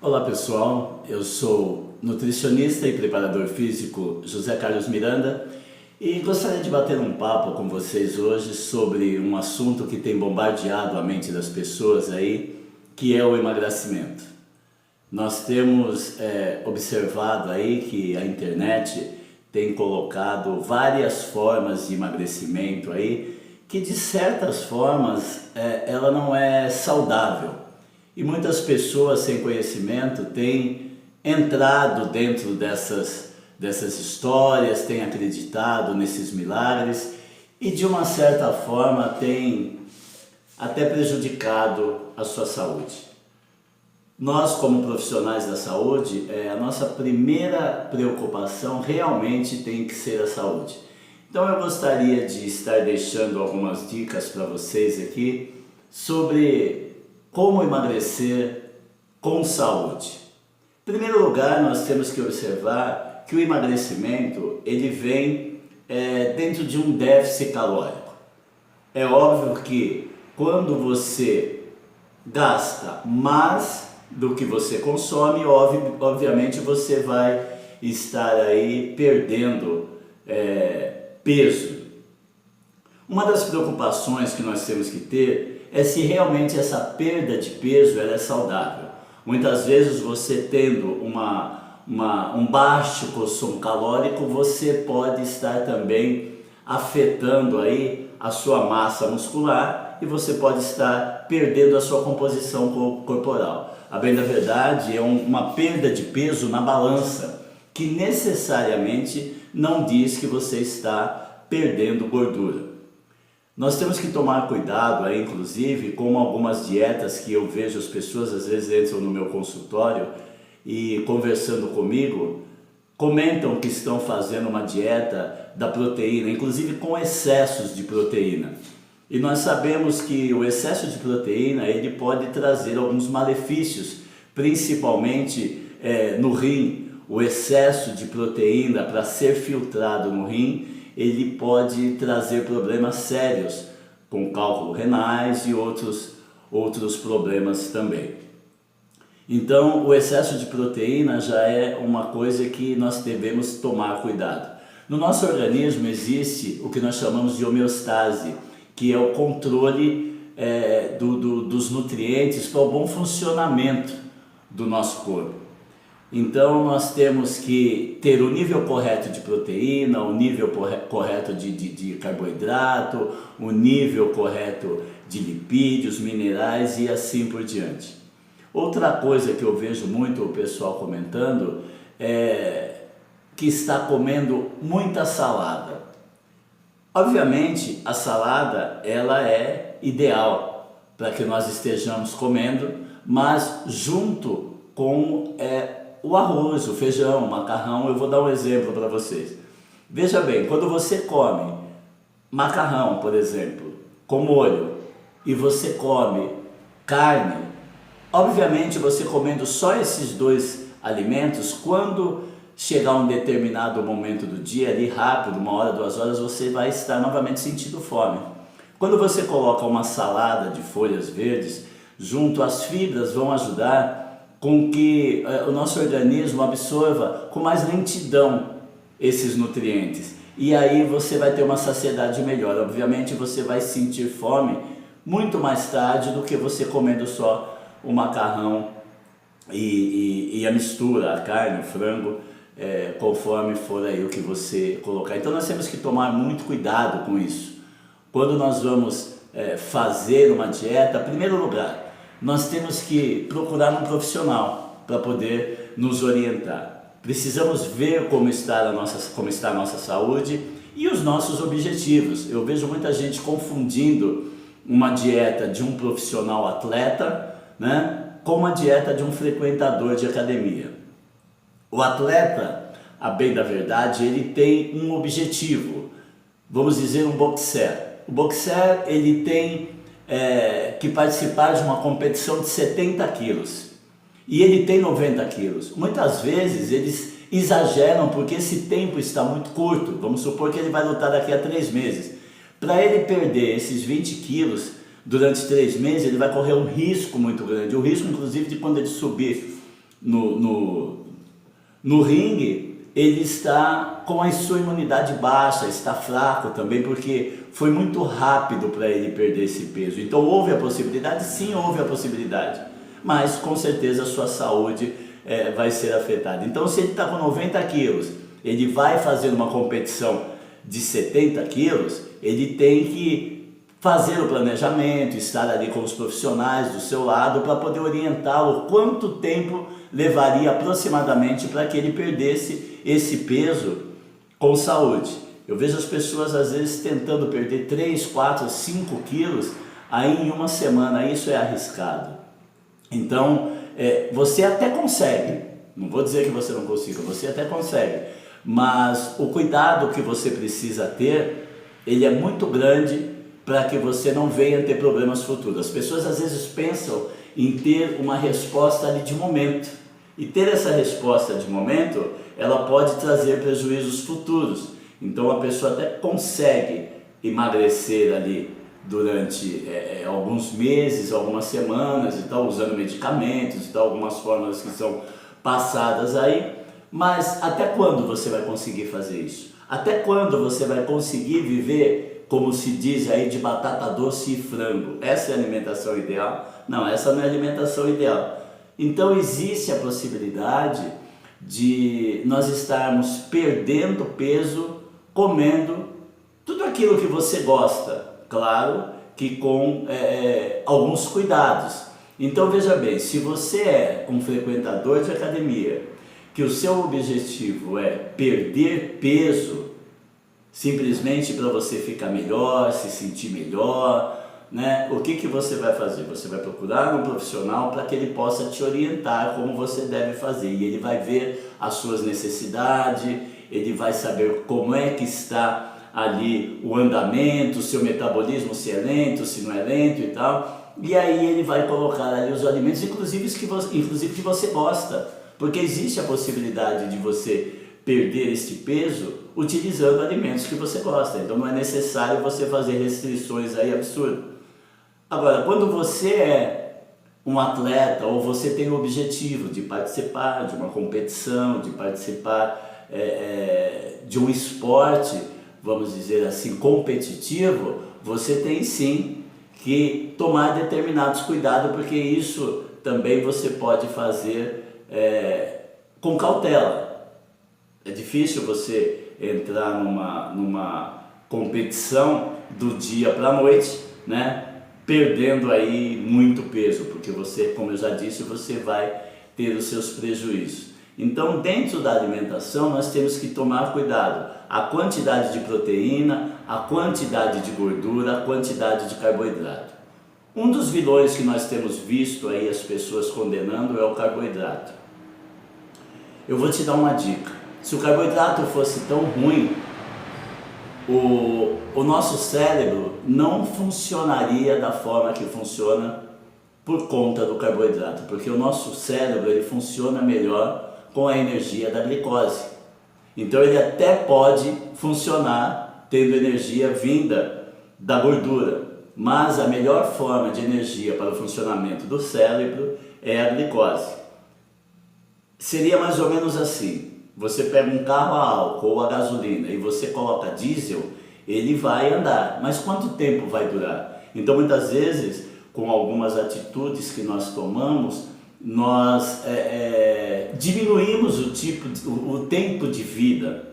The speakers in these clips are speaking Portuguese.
Olá pessoal, eu sou nutricionista e preparador físico José Carlos Miranda e gostaria de bater um papo com vocês hoje sobre um assunto que tem bombardeado a mente das pessoas aí, que é o emagrecimento. Nós temos observado aí que a internet tem colocado várias formas de emagrecimento aí, que de certas formas ela não é saudável. E muitas pessoas sem conhecimento têm entrado dentro dessas histórias, têm acreditado nesses milagres e de uma certa forma têm até prejudicado a sua saúde. Nós, como profissionais da saúde, a nossa primeira preocupação realmente tem que ser a saúde. Então eu gostaria de estar deixando algumas dicas para vocês aqui sobre como emagrecer com saúde. Em primeiro lugar, nós temos que observar que o emagrecimento ele vem dentro de um déficit calórico. É óbvio que quando você gasta mais do que você consome, obviamente você vai estar aí perdendo peso. Uma das preocupações que nós temos que ter é se realmente essa perda de peso ela é saudável. Muitas vezes você tendo um baixo consumo calórico, você pode estar também afetando aí a sua massa muscular e você pode estar perdendo a sua composição corporal. A bem da verdade é uma perda de peso na balança, que necessariamente não diz que você está perdendo gordura. Nós temos que tomar cuidado aí, inclusive, com algumas dietas que eu vejo as pessoas às vezes entram no meu consultório e conversando comigo, comentam que estão fazendo uma dieta da proteína, inclusive com excessos de proteína. E nós sabemos que o excesso de proteína ele pode trazer alguns malefícios, principalmente no rim. O excesso de proteína para ser filtrado no rim ele pode trazer problemas sérios, com cálculos renais e outros problemas também. Então, o excesso de proteína já é uma coisa que nós devemos tomar cuidado. No nosso organismo existe o que nós chamamos de homeostase, que é o controle dos nutrientes para o bom funcionamento do nosso corpo. Então nós temos que ter o nível correto de proteína, o nível correto de carboidrato, o nível correto de lipídios, minerais e assim por diante. Outra coisa que eu vejo muito o pessoal comentando é que está comendo muita salada. Obviamente a salada ela é ideal para que nós estejamos comendo, mas junto com o arroz, o feijão, o macarrão, eu vou dar um exemplo para vocês. Veja bem, quando você come macarrão, por exemplo, com molho, e você come carne, obviamente você comendo só esses dois alimentos, quando chegar um determinado momento do dia, ali rápido, 1 hora, 2 horas, você vai estar novamente sentindo fome. Quando você coloca uma salada de folhas verdes, junto as fibras vão ajudar com que o nosso organismo absorva com mais lentidão esses nutrientes. E aí você vai ter uma saciedade melhor. Obviamente você vai sentir fome muito mais tarde do que você comendo só o macarrão e a mistura, a carne, o frango, conforme for aí o que você colocar. Então nós temos que tomar muito cuidado com isso. Quando nós vamos fazer uma dieta, em primeiro lugar, nós temos que procurar um profissional para poder nos orientar. Precisamos ver como está a nossa saúde e os nossos objetivos. Eu vejo muita gente confundindo uma dieta de um profissional atleta, né, com uma dieta de um frequentador de academia. O atleta, a bem da verdade, ele tem um objetivo, vamos dizer um boxer. O boxer ele tem que participar de uma competição de 70 quilos e ele tem 90 quilos. Muitas vezes exageram porque esse tempo está muito curto. Vamos supor que ele vai lutar daqui a 3 meses. Para ele perder esses 20 quilos durante 3 meses, ele vai correr um risco muito grande. O risco, inclusive, de quando ele subir no ringue, ele está com a sua imunidade baixa, está fraco também, porque foi muito rápido para ele perder esse peso. Então houve a possibilidade? Sim, houve a possibilidade, mas com certeza a sua saúde vai ser afetada. Então, se ele está com 90 quilos, ele vai fazer uma competição de 70 quilos, ele tem que fazer o planejamento, estar ali com os profissionais do seu lado para poder orientá-lo quanto tempo levaria aproximadamente para que ele perdesse esse peso com saúde. Eu vejo as pessoas às vezes tentando perder 3, 4, 5 quilos aí em uma semana. Isso é arriscado. Então você até consegue, não vou dizer que você não consiga, você até consegue, mas o cuidado que você precisa ter, ele é muito grande para que você não venha ter problemas futuros. As pessoas às vezes pensam em ter uma resposta ali de momento, e ter essa resposta de momento, ela pode trazer prejuízos futuros. Então a pessoa até consegue emagrecer ali durante alguns meses, algumas semanas e tal, usando medicamentos e tal, algumas fórmulas que são passadas aí, mas até quando você vai conseguir fazer isso? Até quando você vai conseguir viver, como se diz aí, de batata doce e frango? Essa é a alimentação ideal? Não, essa não é a alimentação ideal. Então existe a possibilidade de nós estarmos perdendo peso comendo tudo aquilo que você gosta, claro que com alguns cuidados. Então veja bem, se você é um frequentador de academia, que o seu objetivo é perder peso, simplesmente para você ficar melhor, se sentir melhor, né? O que você vai fazer? Você vai procurar um profissional para que ele possa te orientar como você deve fazer, e ele vai ver as suas necessidades, ele vai saber como é que está ali o andamento, o seu metabolismo, se é lento, se não é lento e tal, e aí ele vai colocar ali os alimentos, inclusive que você gosta, porque existe a possibilidade de você perder este peso utilizando alimentos que você gosta, então não é necessário você fazer restrições aí absurdas. Agora, quando você é um atleta ou você tem o objetivo de participar de uma competição, de participar de um esporte, vamos dizer assim, competitivo, você tem sim que tomar determinados cuidados, porque isso também você pode fazer com cautela. É difícil você entrar numa competição do dia para a noite, né? Perdendo aí muito peso, porque você, como eu já disse, você vai ter os seus prejuízos. Então, dentro da alimentação, nós temos que tomar cuidado. A quantidade de proteína, a quantidade de gordura, a quantidade de carboidrato. Um dos vilões que nós temos visto aí as pessoas condenando é o carboidrato. Eu vou te dar uma dica. Se o carboidrato fosse tão ruim, o nosso cérebro não funcionaria da forma que funciona por conta do carboidrato, porque o nosso cérebro ele funciona melhor com a energia da glicose. Então ele até pode funcionar tendo energia vinda da gordura, mas a melhor forma de energia para o funcionamento do cérebro é a glicose. Seria mais ou menos assim: você pega um carro a álcool ou a gasolina e você coloca diesel, ele vai andar, mas quanto tempo vai durar? Então muitas vezes, com algumas atitudes que nós tomamos, nós diminuímos o tempo de vida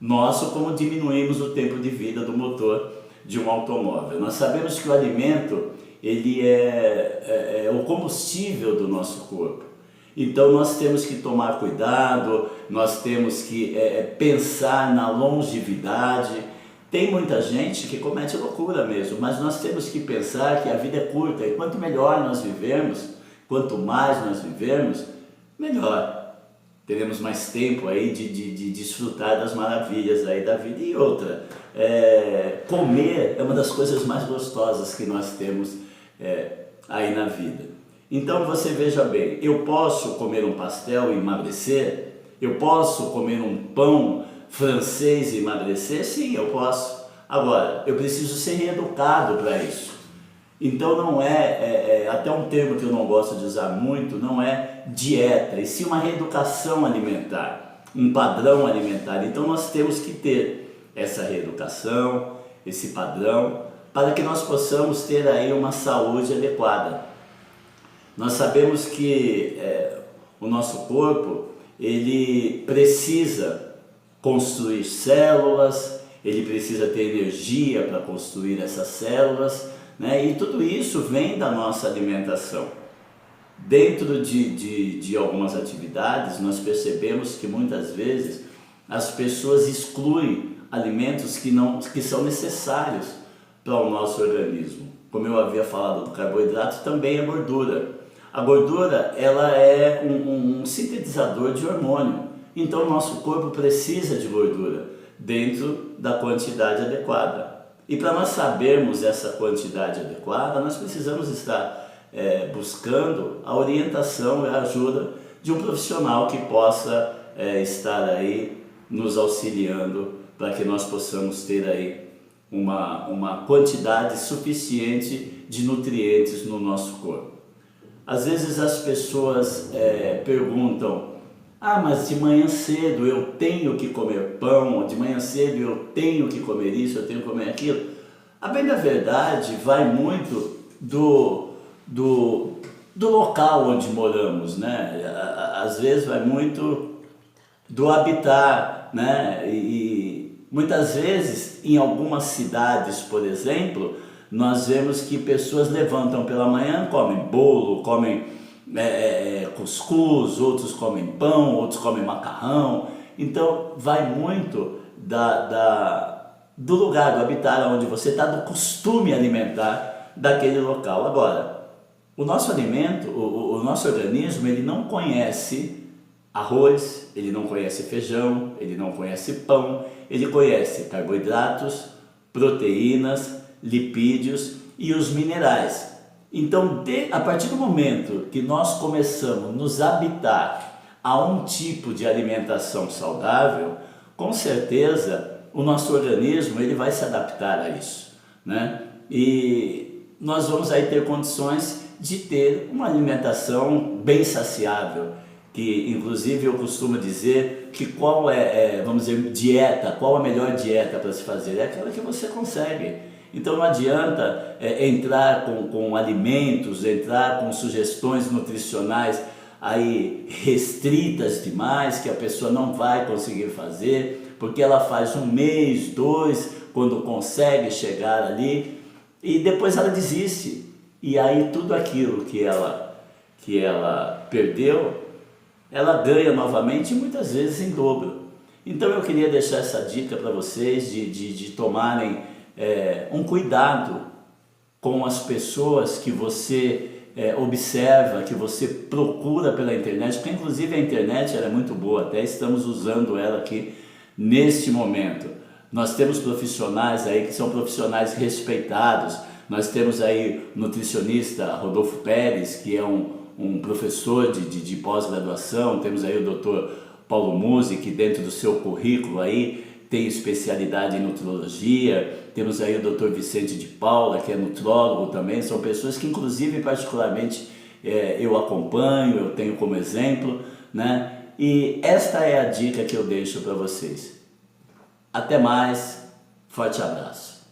nosso, como diminuímos o tempo de vida do motor de um automóvel. Nós sabemos que o alimento ele é o combustível do nosso corpo. Então nós temos que tomar cuidado, nós temos que pensar na longevidade. Tem muita gente que comete loucura mesmo, mas nós temos que pensar que a vida é curta e quanto melhor nós vivermos, quanto mais nós vivermos, melhor. Teremos mais tempo aí de desfrutar das maravilhas aí da vida. E outra, comer é uma das coisas mais gostosas que nós temos aí na vida. Então você veja bem, eu posso comer um pastel e emagrecer, Eu posso comer um pão francês e emagrecer? Sim, eu posso. Agora, eu preciso ser reeducado para isso. Então não até um termo que eu não gosto de usar muito, não é dieta, e sim uma reeducação alimentar, um padrão alimentar. Então nós temos que ter essa reeducação, esse padrão, para que nós possamos ter aí uma saúde adequada. Nós sabemos que o nosso corpo, ele precisa construir células, ele precisa ter energia para construir essas células, né? E tudo isso vem da nossa alimentação. Dentro de algumas atividades, nós percebemos que muitas vezes as pessoas excluem alimentos que são necessários para o nosso organismo. Como eu havia falado do carboidrato, também a gordura. A gordura, ela é um sintetizador de hormônio. Então o nosso corpo precisa de gordura dentro da quantidade adequada. E para nós sabermos essa quantidade adequada, nós precisamos estar buscando a orientação e a ajuda de um profissional que possa estar aí nos auxiliando para que nós possamos ter aí uma quantidade suficiente de nutrientes no nosso corpo. Às vezes as pessoas perguntam: ah, mas de manhã cedo eu tenho que comer pão, de manhã cedo eu tenho que comer isso, eu tenho que comer aquilo. A bem da verdade vai muito do local onde moramos, né? Às vezes vai muito do habitat, né? E muitas vezes em algumas cidades, por exemplo, nós vemos que pessoas levantam pela manhã, comem bolo, comem cuscuz, outros comem pão, outros comem macarrão. Então vai muito do lugar, do habitat onde você está, do costume alimentar daquele local. Agora, o nosso alimento, o nosso organismo, ele não conhece arroz, ele não conhece feijão, ele não conhece pão, ele conhece carboidratos, proteínas, lipídios e os minerais. Então, a partir do momento que nós começamos a nos habituar a um tipo de alimentação saudável, com certeza o nosso organismo ele vai se adaptar a isso, né? E nós vamos aí ter condições de ter uma alimentação bem saciável, que inclusive eu costumo dizer que qual vamos dizer, dieta, qual a melhor dieta para se fazer? É aquela que você consegue. Então não adianta entrar com alimentos, entrar com sugestões nutricionais aí restritas demais, que a pessoa não vai conseguir fazer, porque ela faz um mês, 2, quando consegue chegar ali, e depois ela desiste. E aí tudo aquilo que ela perdeu, ela ganha novamente e muitas vezes em dobro. Então eu queria deixar essa dica para vocês de tomarem um cuidado com as pessoas que você observa, que você procura pela internet, porque inclusive a internet ela é muito boa, até estamos usando ela aqui neste momento. Nós temos profissionais aí que são profissionais respeitados. Nós temos aí o nutricionista Rodolfo Pérez, que é um professor de pós-graduação. Temos aí o Dr. Paulo Musi, que dentro do seu currículo aí tem especialidade em nutrologia. Temos aí o Dr. Vicente de Paula, que é nutrólogo também. São pessoas que inclusive particularmente eu acompanho, eu tenho como exemplo, né? E esta é a dica que eu deixo para vocês. Até mais, forte abraço.